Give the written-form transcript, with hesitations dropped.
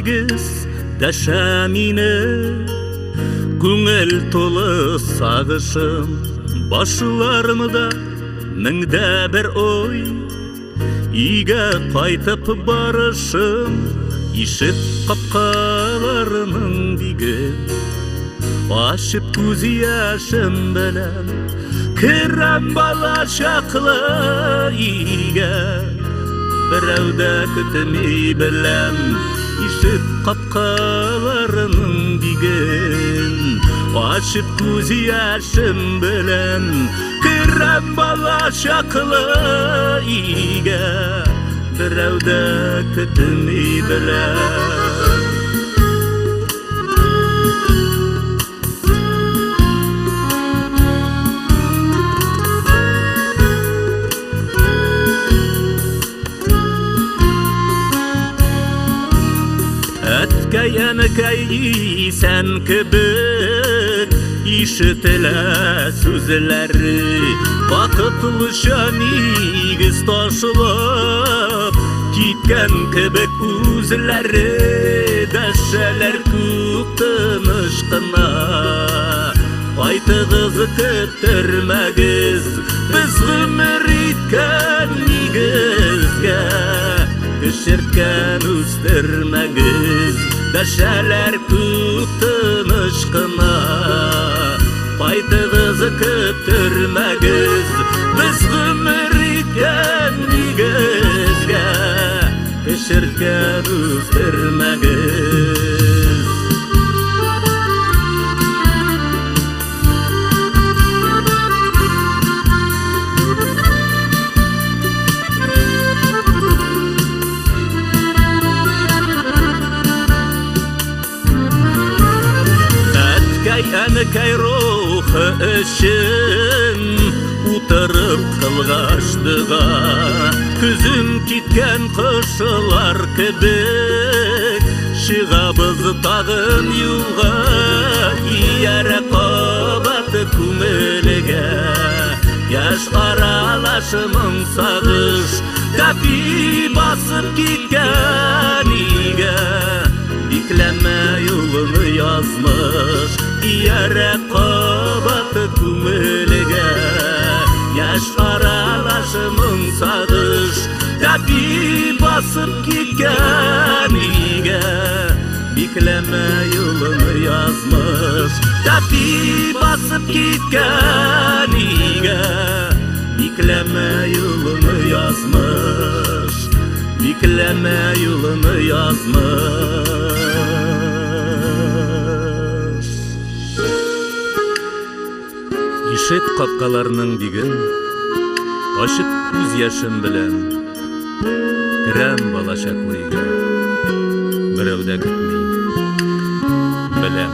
нигез дәшә мине. Күңел тулы сагышым башларымда меңдә бер ой. Өйгә кайтып барышым ишек капкаларының биген. Ачып күз яшым белән керәм бала чаклы өйгә. Берәү дә көтми беләм ишек капкаларының биген. Ачып күз яшым белән керәм бала чаклы өйгә. Берәү дә көтми беләм. Әткәй-әнекәй исән кебек ишетелә сүзләре. Вакытлыча нигез ташлап киткән кебек үзләре. Дәшәләр күк тыныч кына. Кайтыгыз көттермәгез без гомер иткән нигезгә. Кешерткән үстермәгез дәшәләр күк тыныч кына. Кайтыгыз көттермәгез без гомер иткән нигезгә. Кешерткән үстермәгез. Әнекәй рухы өчен утырып кылгач дога. Күзем киткән кышылар кебек чыгабыз тагын юлга. Иярә кабаты күңелгә яш аралашымың сагыш. Капи басып киткән өйгә. Бикләмә юлыны язмыш. Иярә кабаты күңелгә яш аралашымың сагыш. Капи басып киткән өйгә. Бикләмә юлыны язмыш. Капи басып киткән өйгә. Бикләмә юлыны язмыш. Бикләмә юлыны язмыш. Ишек капкаларының биген ачып күз яшым белән керәм бала чаклы өйгә. Берәү дә көтми беләм